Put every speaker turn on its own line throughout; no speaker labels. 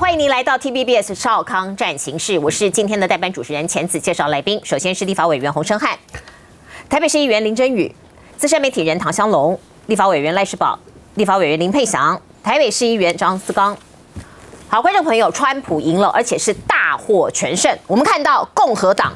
欢迎您来到 TVBS 少康战情室，我是今天的代班主持人钱子。介绍来宾，首先是立法委员洪申翰，台北市议员林珍宇，资深媒体人唐湘龙，立法委员赖士葆，立法委员林佩祥，台北市议员张思刚。好，观众朋友，川普赢了，而且是大获全胜。我们看到共和党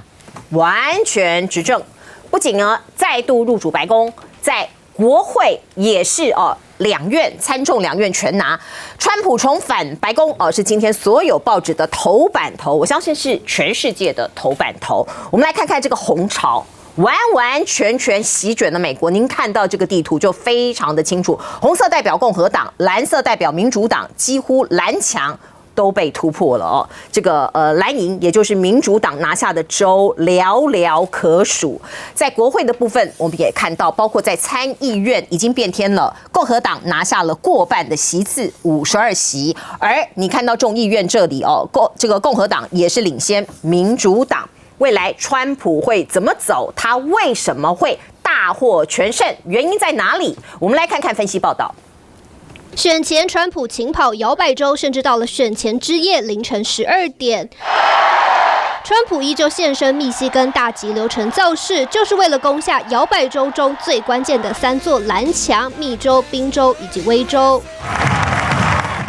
完全执政，不仅呢再度入主白宫，在国会也是两院参众两院全拿。川普重返白宫是今天所有报纸的头版头，我相信是全世界的头版头。我们来看看这个红潮。完完全全席卷了美国，您看到这个地图就非常的清楚，红色代表共和党，蓝色代表民主党，几乎蓝墙都被突破了哦。这个蓝营也就是民主党拿下的州寥寥可数。在国会的部分，我们也看到，包括在参议院已经变天了，共和党拿下了过半的席次，52席，而你看到众议院这里这个共和党也是领先民主党。未来川普会怎么走？他为什么会大获全胜？原因在哪里？我们来看看分析报道。
选前，川普勤跑摇摆州，甚至到了选前之夜凌晨12点，川普依旧现身密西根大级流程造势，就是为了攻下摇摆州中最关键的3座蓝墙：密州、宾州以及威州。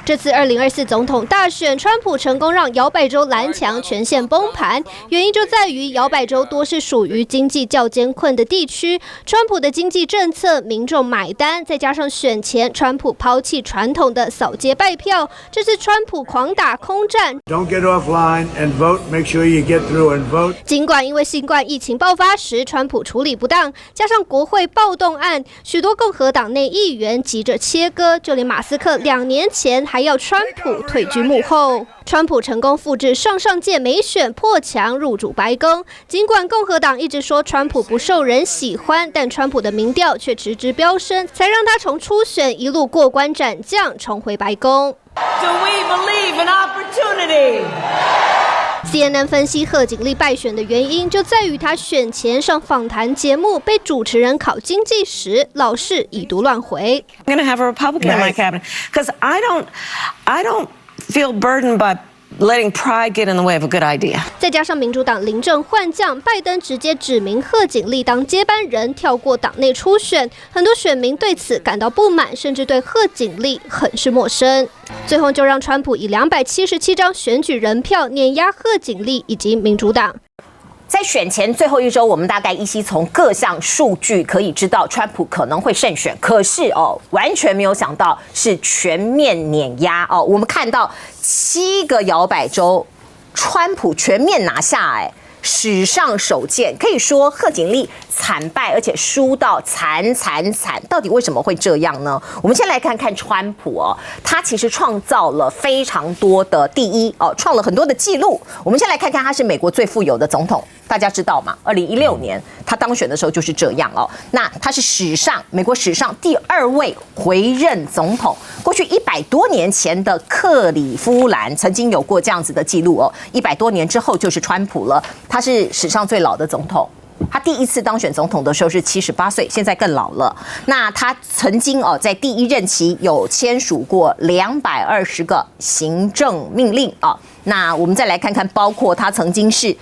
这次2024总统大选，川普成功让摇摆州蓝墙全线崩盘，原因就在于摇摆州多是属于经济较艰困的地区，川普的经济政策民众买单，再加上选前川普抛弃传统的扫街拜票，这次川普狂打空战。
Don't get offline and vote. Make sure you get through and vote.
尽管因为新冠疫情爆发时川普处理不当，加上国会暴动案，许多共和党内议员急着切割，就连马斯克2年前还要川普退居幕后。川普成功复制上届没选破墙入主白宫，尽管共和党一直说川普不受人喜欢，但川普的民调却直直飙升，才让他从初选一路过关斩将，重回白宫。
Do we believe in opportunity?
CNN 分析贺锦丽败选的原因，就在于她选前上访谈节目，被主持人考经济时，老是已读乱回。
I'm going to have a Republican in my cabinet because I don't feel burdened by letting pride get in the way of a good idea.
再加上民主党临阵换将，拜登直接指名贺锦丽当接班人，跳过党内初选，很多选民对此感到不满，甚至对贺锦丽很是陌生。最后就让川普以277张选举人票碾压贺锦丽以及民主党。
在选前最后一周，我们大概依稀从各项数据可以知道，川普可能会胜选。可是完全没有想到是全面碾压我们看到7个摇摆州，川普全面拿下，史上首见。可以说贺锦丽惨败，而且输到惨。到底为什么会这样呢？我们先来看看川普他其实创造了非常多的第一创了很多的记录。我们先来看看他是美国最富有的总统。大家知道吗？2016年他当选的时候就是这样那他是美国史上第2位回任总统。过去100多年前的克里夫兰曾经有过这样子的记录100多年之后就是川普了。他是史上最老的总统。他第一次当选总统的时候是78岁，现在更老了。那他曾经在第1任期有签署过220个行政命令那我们再来看看，包括他曾经是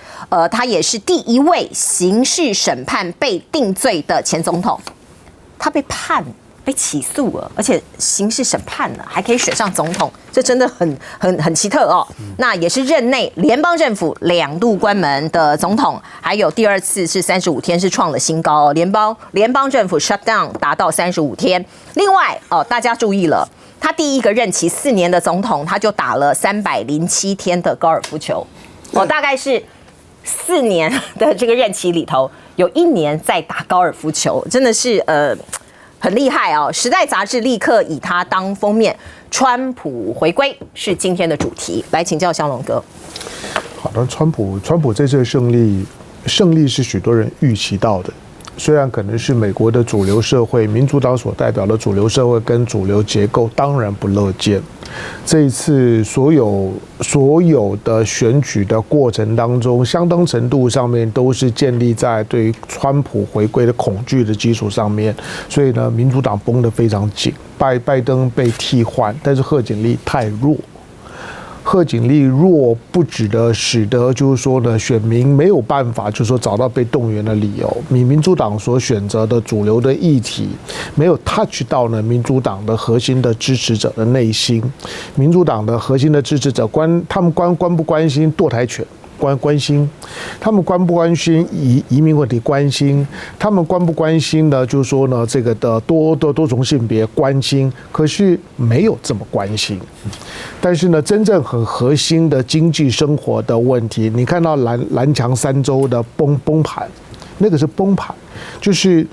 他也是第1位刑事审判被定罪的前总统。他被起诉了，而且刑事审判了，还可以选上总统，这真的很奇特那也是任内联邦政府2度关门的总统，还有第2次是35天，是创了新高联邦政府 shut down 达到35天。另外大家注意了，他第1个任期4年的总统，他就打了307天的高尔夫球大概是4年的这个任期里头，有1年在打高尔夫球，真的是很厉害时代杂志立刻以他当封面，川普回归是今天的主题。来请教湘龙哥。
好的，川普这次的胜利是许多人预期到的。虽然可能是美国的主流社会，民主党所代表的主流社会跟主流结构当然不乐见。这一次所有的选举的过程当中，相当程度上面都是建立在对于川普回归的恐惧的基础上面，所以呢，民主党绷得非常紧。拜登被替换，但是贺锦丽太弱。贺锦丽弱不止的使得就是说呢，选民没有办法就是说找到被动员的理由。民主党所选择的主流的议题没有 touch 到呢民主党的核心的支持者的内心。民主党的核心的支持者他们关不关心堕胎权？关心，他们关不关心移民问题？关心，他们关不关心呢？就是说呢，这个的多重性别关心，可是没有这么关心。但是呢，真正很核心的经济生活的问题，你看到蓝强3州的崩盘，那个是崩盘，就是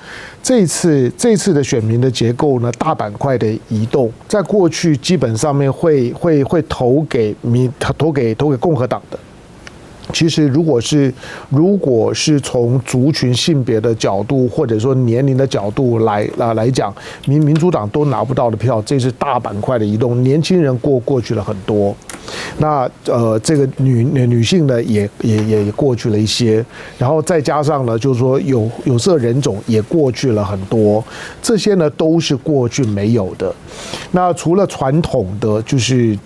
这一次的选民的结构呢，大板块的移动，在过去基本上面会投给共和党的。其实，如果是从族群性别的角度，或者说年龄的角度来讲，民主党都拿不到的票，这是大板块的移动，年轻人过去了很多。那这个女性呢也过去了一些，然后再加上呢，就是说有色人种也过去了很多，这些呢都是过去没有的。那除了传统的，就是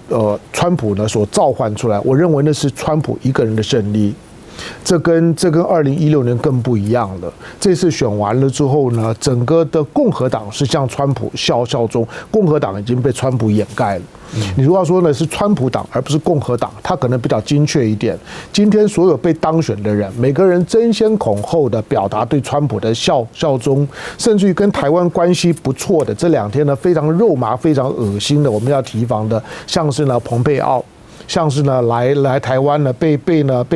川普呢所召唤出来，我认为那是川普一个人的胜利。这跟2016年更不一样了。这次选完了之后呢，整个的共和党是向川普效忠，共和党已经被川普掩盖了。你如果说呢是川普党而不是共和党，他可能比较精确一点。今天所有被当选的人，每个人争先恐后的表达对川普的效忠，甚至于跟台湾关系不错的，这2天呢非常肉麻、非常恶心的，我们要提防的，像是呢蓬佩奥。像是呢来台湾呢被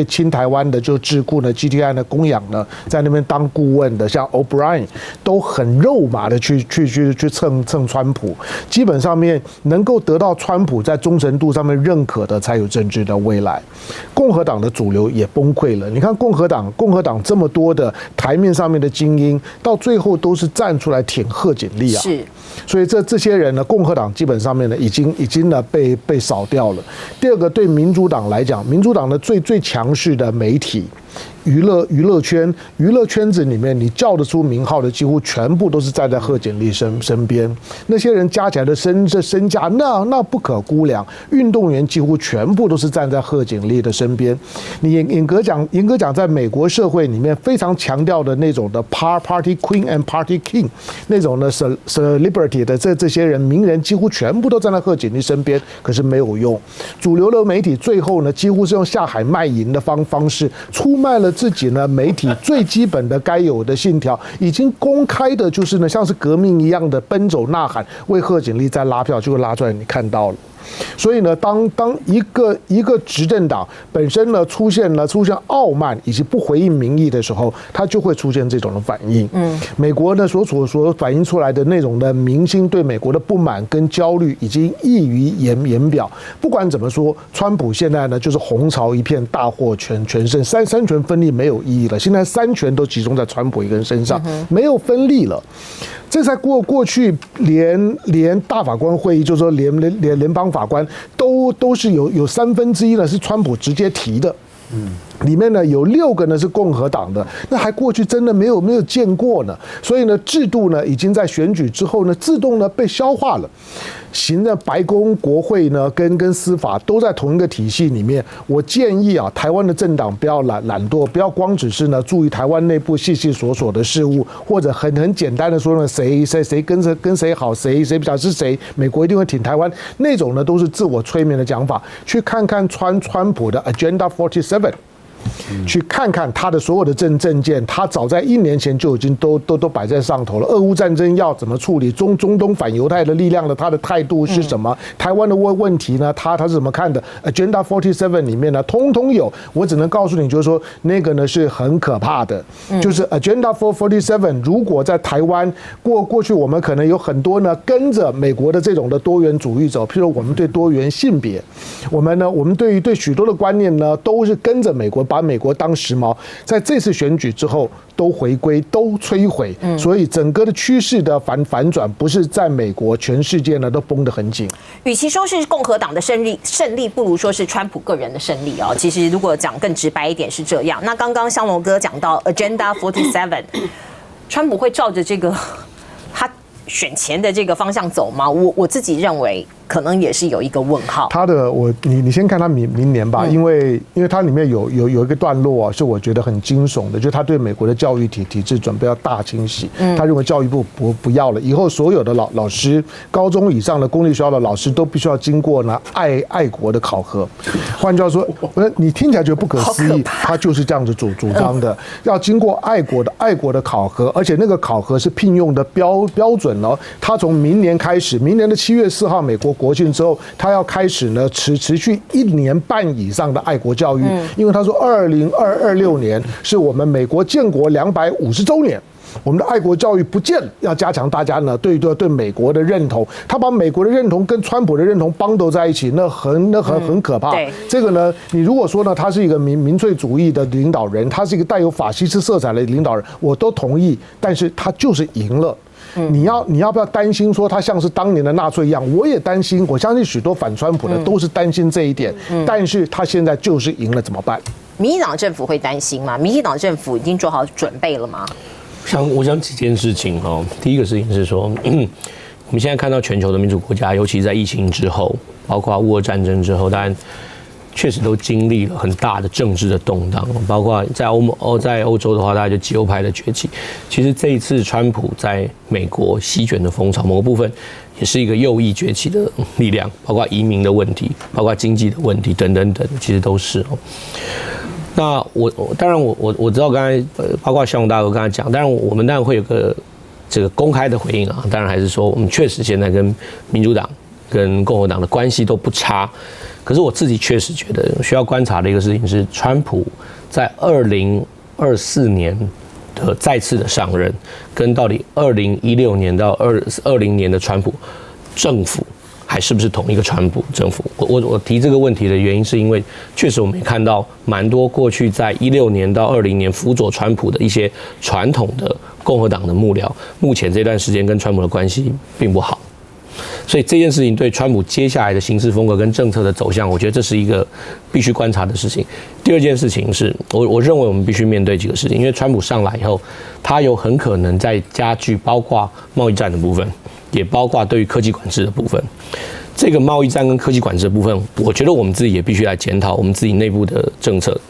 亲台湾的就智库呢 GTI 呢供养呢在那边当顾问的，像 O'Brien 都很肉麻的去蹭川普，基本上面能够得到川普在忠诚度上面认可的才有政治的未来。共和党的主流也崩溃了，你看共和党这么多的台面上面的精英，到最后都是站出来挺贺锦丽啊，
是。
所以这些人呢，共和党基本上面呢已经呢被扫掉了。第二个，对民主党来讲，民主党的最强势的媒体。娱乐圈子里面，你叫得出名号的，几乎全部都是站在贺锦丽身边。那些人加起来的身价，那不可估量。运动员几乎全部都是站在贺锦丽的身边。你严格讲，在美国社会里面非常强调的那种的 Party Queen and Party King 那种的 celebrity 的这些人名人，几乎全部都站在贺锦丽身边，可是没有用。主流的媒体最后呢，几乎是用下海卖淫的方式出卖了自己呢媒体最基本的该有的信条，已经公开的就是呢像是革命一样的奔走呐喊，为贺锦丽在拉票，就会拉出来，你看到了。所以呢，当一个执政党本身呢出现傲慢以及不回应民意的时候，它就会出现这种的反应。美国呢所反映出来的那种的民心对美国的不满跟焦虑，已经溢于言表。不管怎么说，川普现在呢就是红潮一片，大获全胜，三权分立没有意义了。现在3权都集中在川普一个人身上，没有分立了。这在过去连大法官会议，就是说联邦法官都是有1/3呢是川普直接提的，里面呢有6个呢是共和党的，那还过去真的没有见过呢。所以呢，制度呢已经在选举之后呢自动呢被消化了。行政白宫、国会呢跟司法都在同一个体系里面。我建议啊，台湾的政党不要懒惰，不要光只是呢注意台湾内部细细琐琐的事物，或者很简单的说呢谁跟谁好，谁比较是谁，美国一定会挺台湾，那种呢都是自我催眠的讲法。去看看川普的 Agenda 47。去看看他的所有的政见，他早在1年前就已经都摆在上头了。俄乌战争要怎么处理？中东反犹太的力量的他的态度是什么？台湾的问题呢？他是怎么看的 ？Agenda 47里面呢，通通有。我只能告诉你，就是说那个呢是很可怕的。就是 Agenda 47，如果在台湾过去，我们可能有很多呢跟着美国的这种的多元主义走，譬如我们对多元性别，我们对许多的观念呢都是跟着美国。把美国当时髦，在这次选举之后都回归，都摧毁，所以整个的趋势的反转不是在美国，全世界呢都绷得很紧。
与其说是共和党的胜利，不如说是川普个人的胜利哦。其实如果讲更直白一点是这样。那刚刚香龙哥讲到 Agenda 47，川普会照着这个他选前的这个方向走吗？我自己认为可能也是有一个问号。
你先看他明年吧，因为它里面有一个段落啊，是我觉得很惊悚的，就是他对美国的教育体制准备要大清洗。他认为教育部不要了，以后所有的老师，高中以上的公立学校的老师都必须要经过呢爱国的考核。换句话说，你听起来觉得不可思议，他就是这样子主张的，要经过爱国的考核，而且那个考核是聘用的标准哦。他从明年开始，明年的7月4号美国国庆之后，他要开始呢持续1年半以上的爱国教育，因为他说2026年是我们美国建国250周年。我们的爱国教育不见，要加强大家呢对美国的认同。他把美国的认同跟川普的认同绑斗在一起，那很可怕。这个呢，你如果说呢，他是一个民粹主义的领导人，他是一个带有法西斯色彩的领导人，我都同意。但是他就是赢了。你要不要担心说他像是当年的纳粹一样？我也担心，我相信许多反川普的都是担心这一点。但是他现在就是赢了，怎么办？
民进党政府会担心吗？民进党政府已经做好准备了吗？
我想几件事情哦。第一个事情是说，我们现在看到全球的民主国家，尤其在疫情之后，包括乌俄战争之后，当然确实都经历了很大的政治的动荡，包括在欧洲的话，大概就极右派的崛起。其实这一次川普在美国席卷的风潮，某个部分也是一个右翼崛起的力量，包括移民的问题，包括经济的问题等等等，其实都是哦。那当然我知道刚才包括萧宏大哥刚才讲，当然我们当然会有个这个公开的回应啊，当然还是说我们确实现在跟民主党跟共和党的关系都不差，可是我自己确实觉得需要观察的一个事情是，川普在2024年的再次的上任，跟到底2016年到2020年的川普政府还是不是同一个川普政府？我提这个问题的原因是因为，确实我们也看到蛮多过去在2016年到2020年辅佐川普的一些传统的共和党的幕僚，目前这段时间跟川普的关系并不好。所以这件事情对川普接下来的行事风格跟政策的走向，我觉得这是一个必须观察的事情。第二件事情是，我认为我们必须面对几个事情，因为川普上来以后，他有很可能在加剧包括贸易战的部分，也包括对于科技管制的部分。这个贸易战跟科技管制的部分，我觉得我们自己也必须来检讨我们自己内部的政策，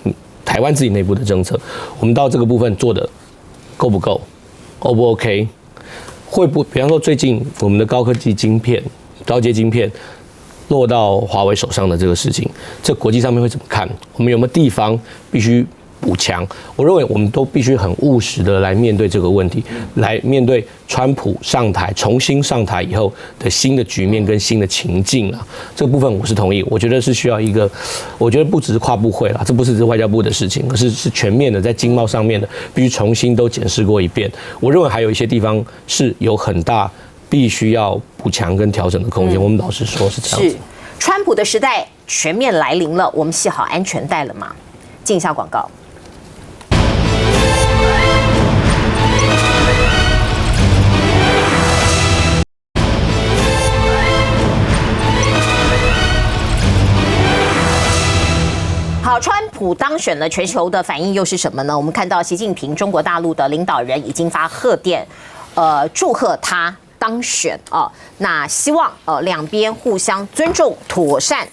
台湾自己内部的政策，我们到这个部分做的够不够 ，O 不 OK？ 会不，比方说最近我们的高阶晶片落到华为手上的这个事情，这国际上面会怎么看？我们有没有地方必须补强？我认为我们都必须很务实的来面对这个问题，来面对川普重新上台以后的新的局面跟新的情境啊。这个部分我是同意，我觉得是需要一个，我觉得不只是跨部会啦，这不是外交部的事情，而是全面的在经贸上面的，必须重新都检视过一遍。我认为还有一些地方是有很大必须要补强跟调整的空间。我们老实说是这样子。是，
川普的时代全面来临了，我们系好安全带了吗？进一下广告。好，川普当选了，全球的反应又是什么呢？我们看到习近平中国大陆的领导人已经发贺电，祝贺他当选啊。那希望两边互相尊重，妥善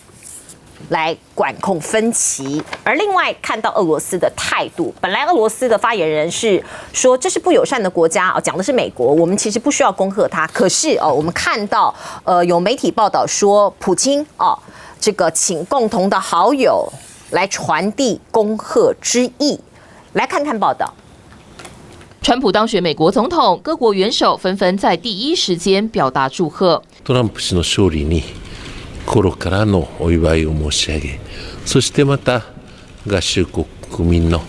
来管控分歧。而另外看到俄罗斯的态度，本来俄罗斯的发言人是说这是不友善的国家讲的是美国，我们其实不需要恭贺他。可是我们看到有媒体报道说，普京这个请共同的好友来传递恭贺之意。来看看报道。
川普当选美国总统，各国元首纷纷在第一時間表達祝賀。
トランプ氏の勝利に心からのお祝いを申し上げ、そしてまた合衆国国民の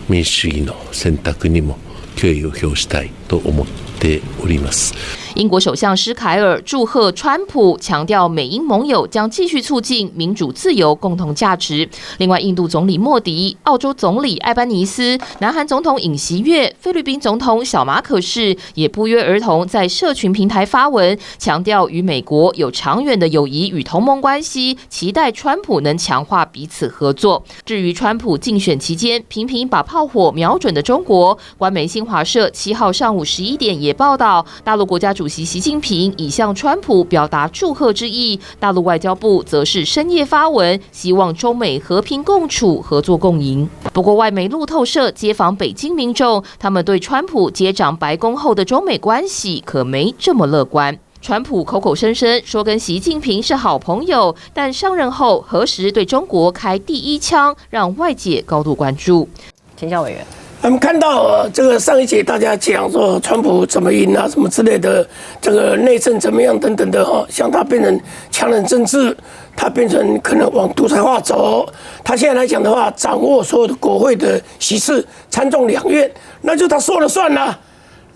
民主主義の選択にも敬意を表したいと思っております。
英国首相施凯尔祝贺川普，强调美英盟友将继续促进民主自由共同价值。另外，印度总理莫迪、澳洲总理艾班尼斯、南韩总统尹锡悦、菲律宾总统小马可仕也不约而同在社群平台发文，强调与美国有长远的友谊与同盟关系，期待川普能强化彼此合作。至于川普竞选期间频频把炮火瞄准的中国，官媒新华社7号上午11点也报道，大陆国家主席习近平已向川普表达祝贺之意，大陆外交部则是深夜发文，希望中美和平共处、合作共赢。不过，外媒路透社街访北京民众，他们对川普接掌白宫后的中美关系可没这么乐观。川普口口声声说跟习近平是好朋友，但上任后何时对中国开第一枪，让外界高度关注。
请教委员。
我们看到这个上一节大家讲说川普怎么赢啊，什么之类的，这个内政怎么样等等的哈，像他变成强人政治，他变成可能往独裁化走。他现在来讲的话，掌握所有的国会的席次，参众两院，那就他说了算啦。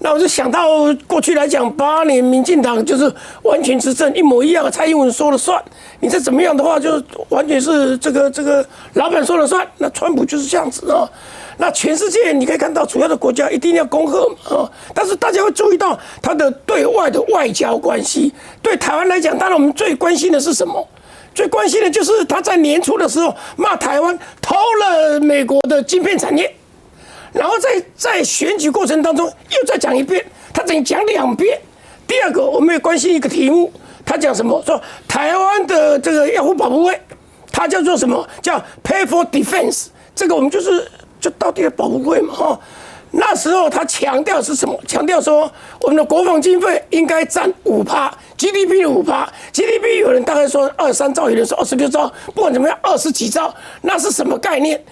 那我就想到过去来讲，8年民进党就是完全执政一模一样，蔡英文说了算。你再怎么样的话，就完全是这个老板说了算。那川普就是这样子啊。那全世界你可以看到，主要的国家一定要恭贺嘛，但是大家会注意到他的对外的外交关系。对台湾来讲，当然我们最关心的是什么？最关心的就是他在年初的时候骂台湾偷了美国的晶片产业，然后在选举过程当中又再讲一遍，他等于讲2遍。第二个，我们也关心一个题目，他讲什么？说台湾的这个要护保护费，他叫做什么？叫 pay for defense。这个我们就到底的保护费嘛，哈。那时候他强调是什么？强调说我们的国防经费应该占5%，GDP 的5%，GDP 有人大概说23兆，有人说26兆，不管怎么样20几兆，那是什么概念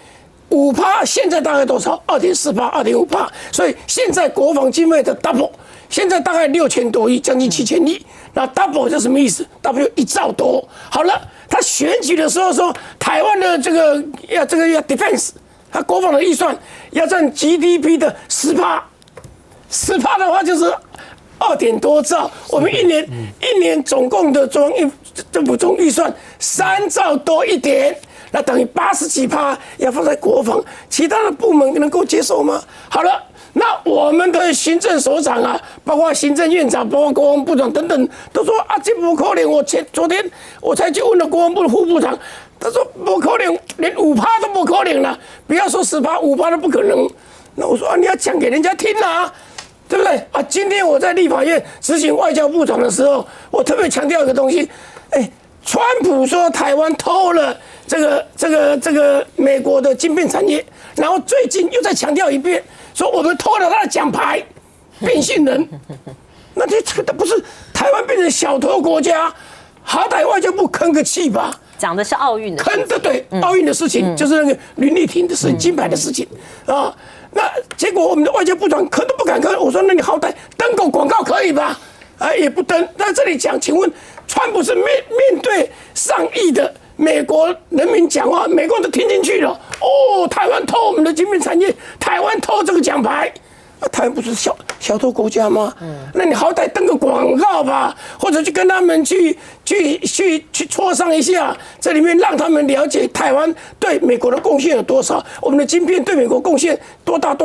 ？5%现在大概多少？2.4%，2.5%，所以现在国防经费的 double， 现在大概6000多亿，将近7000亿。那 double 是什么意思 ？double 1兆多。好了，他选举的时候说台湾的这个要 defense。他国防的预算要占 GDP 的10%，10%的话就是2点多兆。我们一年总共的中央政府总预算3兆多一点，那等于80几%要放在国防，其他的部门能够接受吗？好了，那我们的行政首长啊，包括行政院长，包括国防部长等等，都说啊，这不可能。昨天我才去问了国防部的副部长。他说不可能，连5%都不可能了，不要说10%，5%都不可能。那我说啊，你要讲给人家听啊，对不对啊？今天我在立法院执行外交部长的时候，我特别强调一个东西，川普说台湾偷了这个美国的晶片产业，然后最近又再强调一遍，说我们偷了他的奖牌，变性人。那这个不是台湾变成小偷国家，好歹外交部吭个气吧。
讲的是奥运的，
坑的对，奥运的事情就是那个林立婷的事情，金牌的事情啊。那结果我们的外交部长坑都不敢坑，我说那你好歹登个广告可以吧？也不登。在这里讲，请问川普是面对上亿的美国人民讲话，美国都听进去了。哦，台湾偷我们的晶片产业，台湾偷这个奖牌。台湾不是小偷国家吗？那你好歹登个广告吧，或者去跟他们去磋商一下，这里面让他们了解台湾对美国的贡献有多少，我们的晶片对美国贡献多大，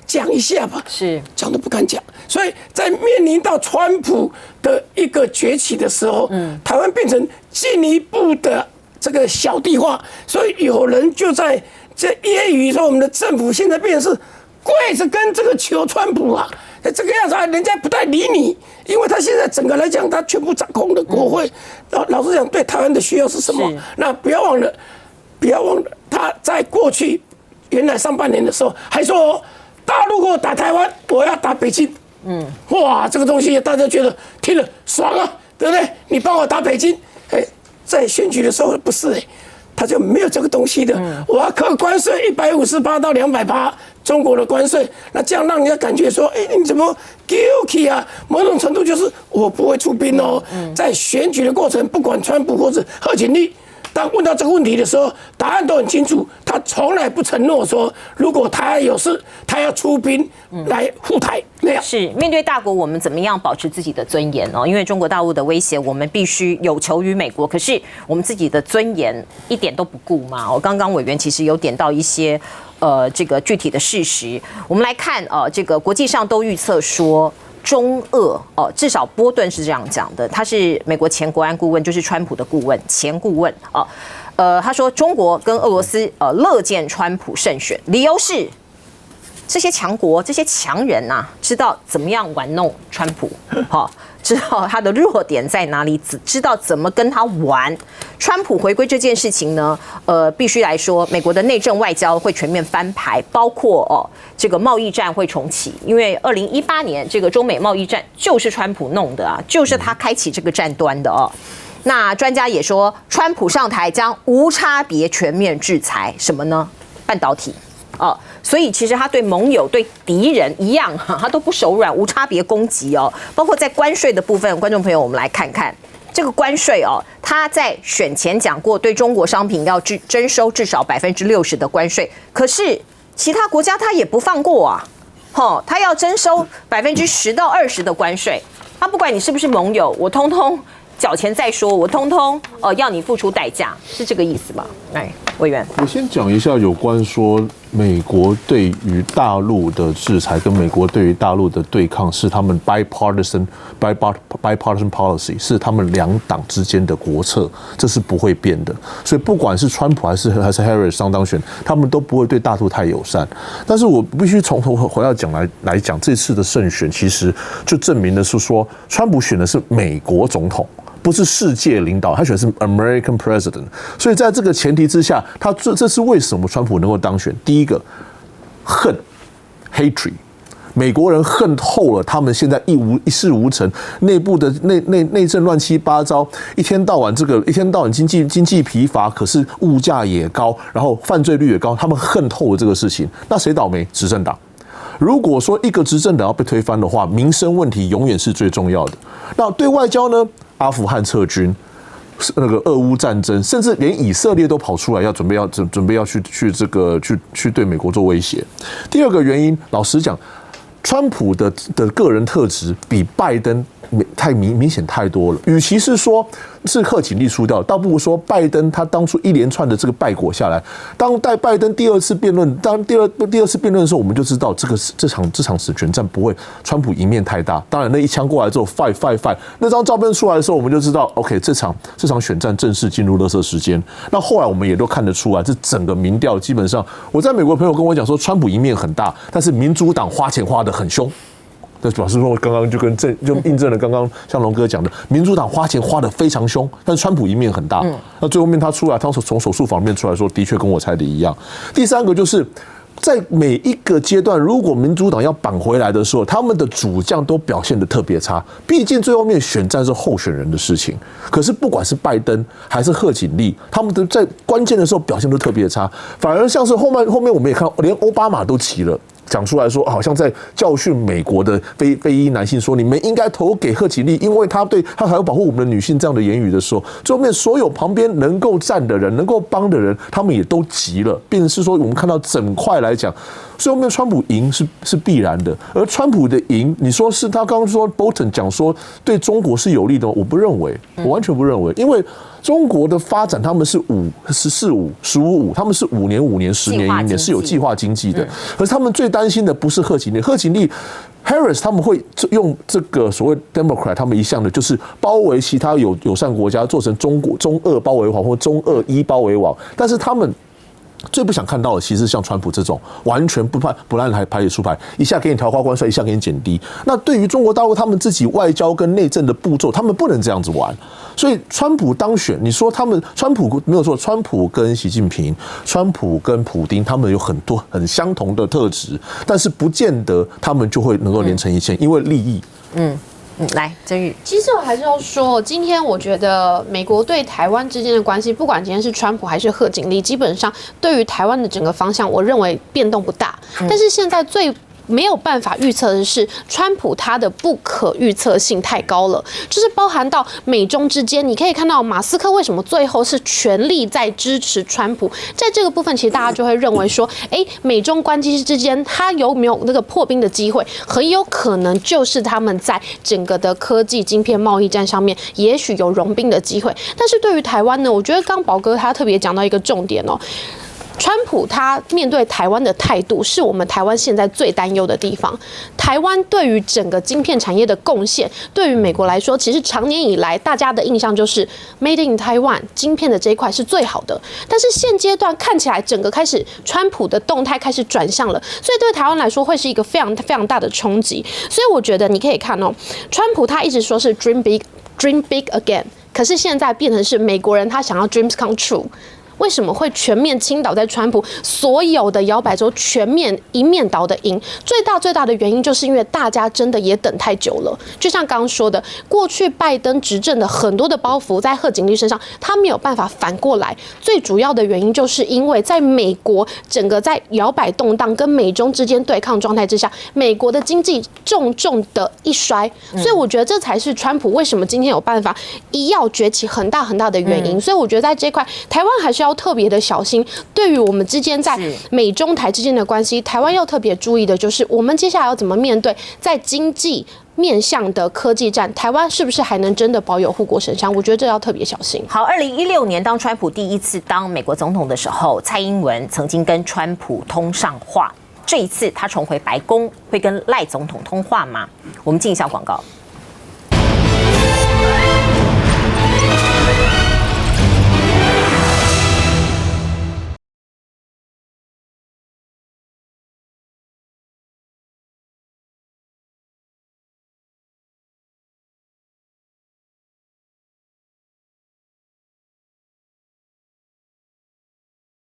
讲一下吧。是讲都不敢讲，所以在面临到川普的一个崛起的时候，台湾变成进一步的这个小地化，所以有人就在揶揄说我们的政府现在变成是。跪着跟这个求川普啊，这个样子啊，人家不太理你，因为他现在整个来讲，他全部掌控的国会。老实讲，对台湾的需要是什么？那不要忘了，他在过去原来上半年的时候还说，大陆给我打台湾，我要打北京。哇，这个东西大家觉得听了爽啊，对不对？你帮我打北京，在选举的时候不是他就没有这个东西的。我要扣关税158%到200%。中国的关税，那这样让人家感觉说，你怎么 guilty 啊？某种程度就是我不会出兵哦。在选举的过程，不管川普或者贺锦丽，当问到这个问题的时候，答案都很清楚。他从来不承诺说，如果台湾有事，他要出兵来护台。没有。是
面对大国，我们怎么样保持自己的尊严哦？因为中国大陆的威胁，我们必须有求于美国，可是我们自己的尊严一点都不顾嘛。刚刚委员其实有点到一些。这个具体的事实，我们来看这个国际上都预测说中俄至少波顿是这样讲的，他是美国前国安顾问，就是川普的顾问，前顾问他说中国跟俄罗斯乐见川普胜选，理由是这些强国、这些强人呐、知道怎么样玩弄川普，好，知道他的弱点在哪里，知道怎么跟他玩。川普回归这件事情呢，必须来说，美国的内政外交会全面翻牌，包括这个贸易战会重启，因为2018年这个中美贸易战就是川普弄的啊，就是他开启这个战端的哦。那专家也说，川普上台将无差别全面制裁什么呢？半导体。所以其实他对盟友、对敌人一样，他都不手软，无差别攻击哦。包括在关税的部分，观众朋友，我们来看看这个关税哦。他在选前讲过，对中国商品要征收至少60%的关税，可是其他国家他也不放过啊，他要征收10%到20%的关税，他不管你是不是盟友，我通通缴钱再说，我通通要你付出代价，是这个意思吧？来，委员，
我先讲一下有关说美国对于大陆的制裁跟美国对于大陆的对抗是他们 bipartisan policy， 是他们两党之间的国策，这是不会变的。所以不管是川普还是 Harris 上当选，他们都不会对大陆太友善。但是我必须从头回到讲来讲，这次的胜选其实就证明的是说，川普选的是美国总统。不是世界领导，他选的是 American President， 所以在这个前提之下，这是为什么川普能够当选？第一个，恨 hatred， 美国人恨透了他们现在一事无成，内部的内政乱七八糟，一天到晚经济疲乏，可是物价也高，然后犯罪率也高，他们恨透了这个事情。那谁倒霉？执政党。如果说一个执政党要被推翻的话，民生问题永远是最重要的。那对外交呢？阿富汗撤军，那个俄乌战争，甚至连以色列都跑出来要准备要去对美国做威胁。第二个原因，老实讲，川普的个人特质比拜登太明显太多了。与其是说是贺锦丽输掉，倒不如说拜登他当初一连串的这个败果下来，当拜登第二次辩论的时候，我们就知道这场死权战不会川普赢面太大。当然那一枪过来之后 fight， 那张照片出来的时候，我们就知道 OK 这场选战正式进入垃圾时间。那后来我们也都看得出来，这整个民调基本上，我在美国的朋友跟我讲说，川普赢面很大，但是民主党花钱花得很凶。那表示说，刚刚就印证了刚刚像龙哥讲的，民主党花钱花得非常凶，但是川普赢面很大。那最后面他出来，他从手术房里面出来说，的确跟我猜的一样。第三个就是在每一个阶段，如果民主党要扳回来的时候，他们的主将都表现得特别差。毕竟最后面选战是候选人的事情，可是不管是拜登还是贺锦丽，他们都在关键的时候表现都特别差。反而像是后面我们也看到，连奥巴马都急了。讲出来说，好像在教训美国的非裔男性，说你们应该投给贺锦丽，因为他还要保护我们的女性这样的言语的时候，最后面所有旁边能够站的人、能够帮的人，他们也都急了，变成是说我们看到整块来讲，最后面川普赢是必然的，而川普的赢，你说是他刚刚说 Bolton 讲说对中国是有利的，我不认为，我完全不认为，因为中国的发展他们是15-5，他们是5年、10年、1年是有计划经济的，可是他们最担心的不是贺锦丽 Harris 他们会用这个所谓 Democrat 他们一向的就是包围其他友善国家，做成中俄包围网或中俄伊包围网，但是他们最不想看到的，其实像川普这种完全不让牌理出牌，一下给你调高关税，一下给你减低。那对于中国大陆他们自己外交跟内政的步骤，他们不能这样子玩。所以川普当选，你说川普没有错，川普跟习近平、川普跟普丁，他们有很多很相同的特质，但是不见得他们就会能够连成一线，因为利益。
来，曾宇，
其实我还是要说，今天我觉得美国对台湾之间的关系，不管今天是川普还是贺锦丽，基本上对于台湾的整个方向，我认为变动不大。但是现在最没有办法预测的是，川普他的不可预测性太高了，就是包含到美中之间，你可以看到马斯克为什么最后是全力在支持川普，在这个部分，其实大家就会认为说，美中关系之间他有没有那个破冰的机会，很有可能就是他们在整个的科技晶片贸易战上面，也许有融冰的机会。但是对于台湾呢，我觉得刚宝哥他特别讲到一个重点哦。川普他面对台湾的态度，是我们台湾现在最担忧的地方。台湾对于整个晶片产业的贡献，对于美国来说，其实长年以来大家的印象就是 Made in Taiwan 晶片的这一块是最好的。但是现阶段看起来，整个开始川普的动态开始转向了，所以对台湾来说会是一个非常非常大的冲击。所以我觉得你可以看哦，川普他一直说是 dream big again， 可是现在变成是美国人他想要 dreams come true。为什么会全面倾倒在川普？所有的摇摆州全面一面倒的赢，最大的原因就是因为大家真的也等太久了。就像刚刚说的，过去拜登执政的很多的包袱在贺锦丽身上，他没有办法反过来。最主要的原因就是因为在美国整个在摇摆动荡跟美中之间对抗状态之下，美国的经济重的一衰。所以我觉得这才是川普为什么今天有办法一跃崛起很大的原因。所以我觉得在这一块，台湾还是要特别的小心。对于我们之间在美中台之间的关系，台湾要特别注意的就是我们接下来要怎么面对在经济面向的科技战，台湾是不是还能真的保有护国神山？我觉得这要特别小心。
好，2016年当川普第一次当美国总统的时候，蔡英文曾经跟川普通上话。这一次他重回白宫，会跟赖总统通话吗？我们进一下广告。